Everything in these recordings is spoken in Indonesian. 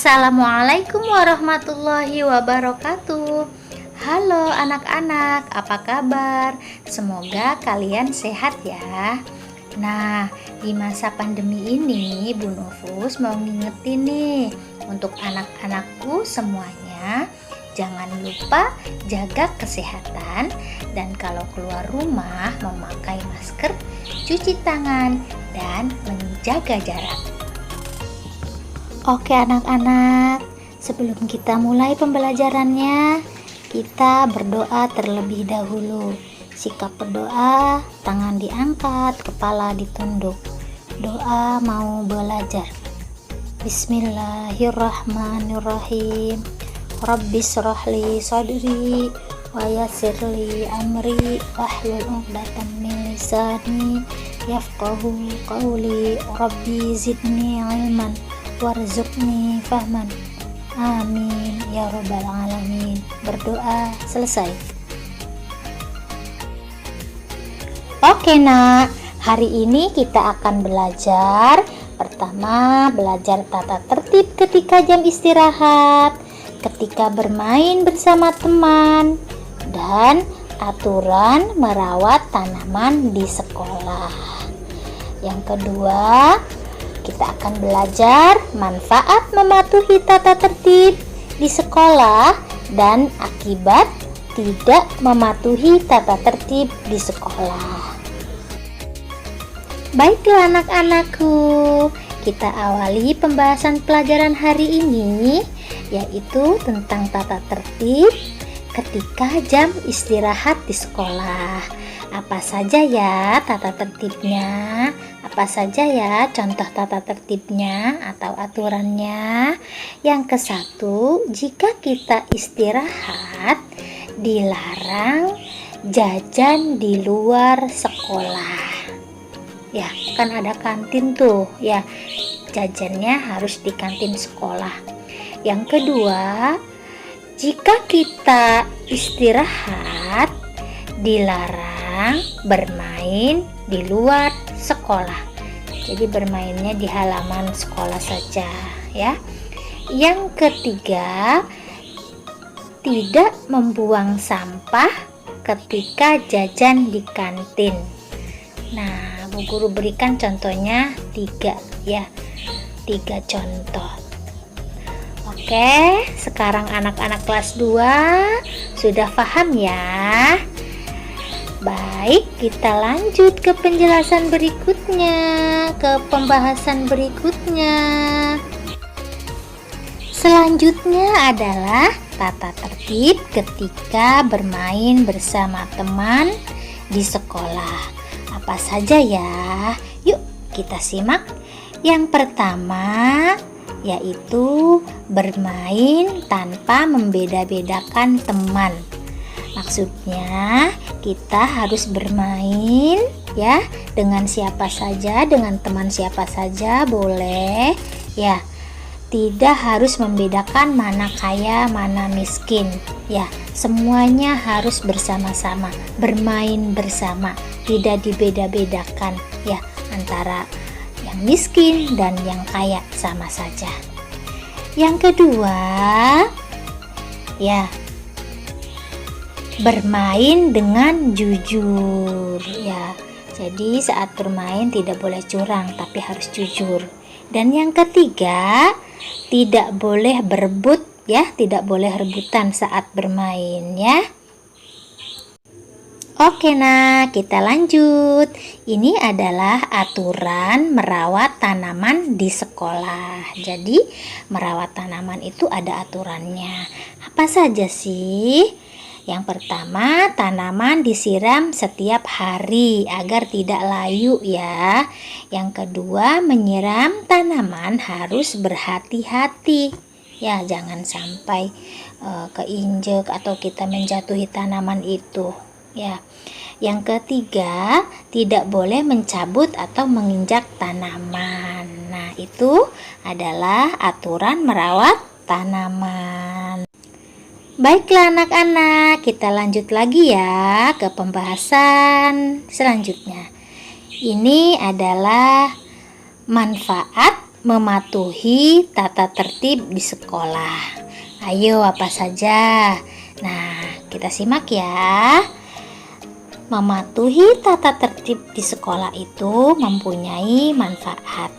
Assalamualaikum warahmatullahi wabarakatuh. Halo anak-anak, apa kabar? Semoga kalian sehat ya. Nah, di masa pandemi ini Bu Nufus mau ngingetin nih untuk anak-anakku semuanya, jangan lupa jaga kesehatan dan kalau keluar rumah memakai masker, cuci tangan, dan menjaga jarak. Oke anak-anak, sebelum kita mulai pembelajarannya, kita berdoa terlebih dahulu. Sikap berdoa, tangan diangkat, kepala ditunduk. Doa mau belajar. Bismillahirrahmanirrahim. Rabbis shrahli sadri wa yassirli amri wahlul 'uqdatam min lisani yafqahu qawli. Rabbi zidni ilman warzuqni fahman. Amin ya robbal alamin. Berdoa selesai. Oke nak, hari ini kita akan belajar. Pertama, belajar tata tertib ketika jam istirahat, ketika bermain bersama teman, dan aturan merawat tanaman di sekolah. Yang kedua, kita akan belajar manfaat mematuhi tata tertib di sekolah dan akibat tidak mematuhi tata tertib di sekolah. Baiklah anak-anakku, kita awali pembahasan pelajaran hari ini, yaitu tentang tata tertib ketika jam istirahat di sekolah. Apa saja ya tata tertibnya? Apa saja ya contoh tata tertibnya atau aturannya? Yang ke-1, jika kita istirahat dilarang jajan di luar sekolah. Ya, kan ada kantin tuh ya. Jajannya harus di kantin sekolah. Yang kedua, jika kita istirahat dilarang bermain di luar sekolah. Jadi bermainnya di halaman sekolah saja ya. Yang ketiga, tidak membuang sampah ketika jajan di kantin. Nah, Bu Guru berikan contohnya 3 ya. 3 contoh. Oke, sekarang anak-anak kelas 2 sudah paham ya? Baik, kita lanjut ke penjelasan berikutnya, ke pembahasan berikutnya. Selanjutnya adalah tata tertib ketika bermain bersama teman di sekolah. Apa saja ya? Yuk kita simak. Yang pertama yaitu bermain tanpa membeda-bedakan teman. Maksudnya kita harus bermain ya dengan siapa saja, dengan teman siapa saja boleh ya. Tidak harus membedakan mana kaya, mana miskin ya. Semuanya harus bersama-sama, bermain bersama, tidak dibeda-bedakan ya antara yang miskin dan yang kaya sama saja. Yang kedua ya, bermain dengan jujur ya. Jadi saat bermain tidak boleh curang tapi harus jujur. Dan yang ketiga, tidak boleh berebut ya, tidak boleh rebutan saat bermain ya. Oke, nah kita lanjut. Ini adalah aturan merawat tanaman di sekolah. Jadi, merawat tanaman itu ada aturannya. Apa saja sih? Yang pertama, tanaman disiram setiap hari agar tidak layu ya. Yang kedua, menyiram tanaman harus berhati-hati. Ya, jangan sampai keinjek atau kita menjatuhi tanaman itu. Ya, yang ketiga, tidak boleh mencabut atau menginjak tanaman. Nah, itu adalah aturan merawat tanaman. Baiklah anak-anak, kita lanjut lagi ya ke pembahasan selanjutnya. Ini adalah manfaat mematuhi tata tertib di sekolah. Ayo, apa saja? Nah, kita simak ya. Mematuhi tata tertib di sekolah itu mempunyai manfaat.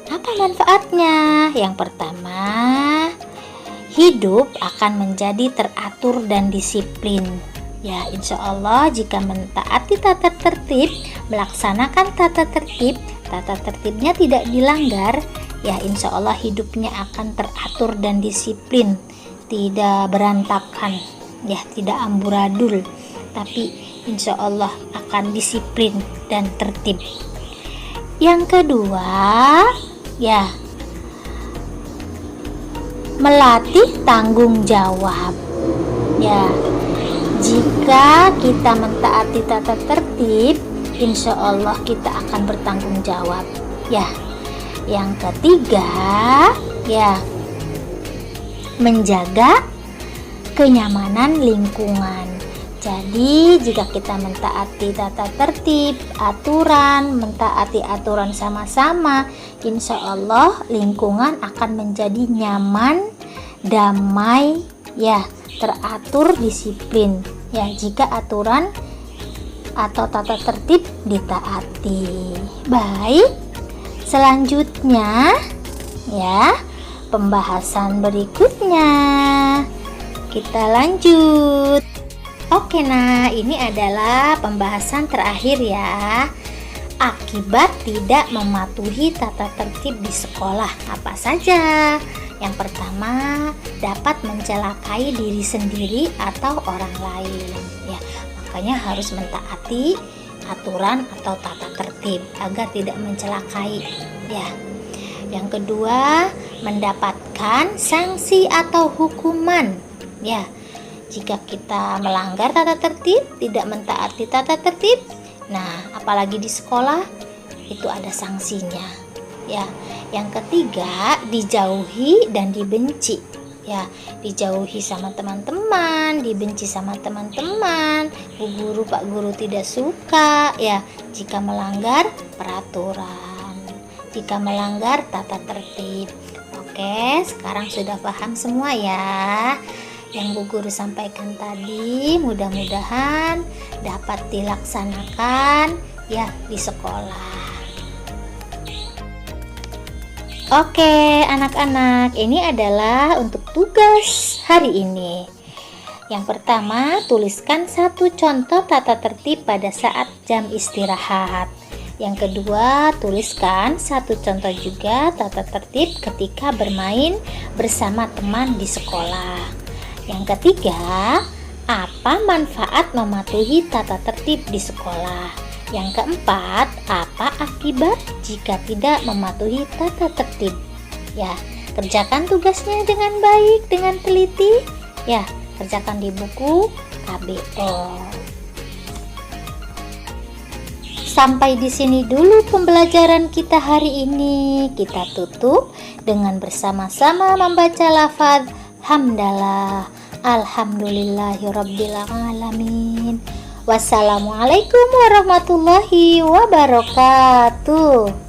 Apa manfaatnya? Yang pertama, hidup akan menjadi teratur dan disiplin. Ya, insya Allah jika mentaati tata tertib, melaksanakan tata tertibnya tidak dilanggar, ya insya Allah hidupnya akan teratur dan disiplin, tidak berantakan, ya tidak amburadul, tapi insya Allah akan disiplin dan tertib. Yang kedua, ya, melatih tanggung jawab. Ya, jika kita mentaati tata tertib, insya Allah kita akan bertanggung jawab. Ya, yang ketiga, ya, menjaga kenyamanan lingkungan. Jadi jika kita mentaati tata tertib, mentaati aturan sama-sama, insya Allah lingkungan akan menjadi nyaman, damai, ya, teratur, disiplin. Ya, jika aturan atau tata tertib ditaati. Baik, selanjutnya ya, pembahasan berikutnya. Kita lanjut. Oke, nah ini adalah pembahasan terakhir ya. Akibat tidak mematuhi tata tertib di sekolah apa saja? Yang pertama, dapat mencelakai diri sendiri atau orang lain. Ya, makanya harus mentaati aturan atau tata tertib agar tidak mencelakai. Ya. Yang kedua, mendapatkan sanksi atau hukuman. Ya. Jika kita melanggar tata tertib, tidak mentaati tata tertib, nah apalagi di sekolah itu ada sanksinya. Ya, yang ketiga, dijauhi dan dibenci. Ya, dijauhi sama teman-teman, dibenci sama teman-teman, bu guru, pak guru tidak suka. Ya, jika melanggar peraturan, jika melanggar tata tertib. Oke, sekarang sudah paham semua ya yang Bu Guru sampaikan tadi. Mudah-mudahan dapat dilaksanakan ya di sekolah. Oke anak-anak, ini adalah untuk tugas hari ini. Yang pertama, tuliskan satu contoh tata tertib pada saat jam istirahat. Yang kedua, tuliskan satu contoh juga tata tertib ketika bermain bersama teman di sekolah. Yang ketiga, apa manfaat mematuhi tata tertib di sekolah? Yang keempat, apa akibat jika tidak mematuhi tata tertib? Ya, kerjakan tugasnya dengan baik, dengan teliti. Ya, kerjakan di buku KBO. Sampai di sini dulu pembelajaran kita hari ini. Kita tutup dengan bersama-sama membaca lafaz hamdalah. Alhamdulillahirrabbilalamin. Wassalamualaikum warahmatullahi wabarakatuh.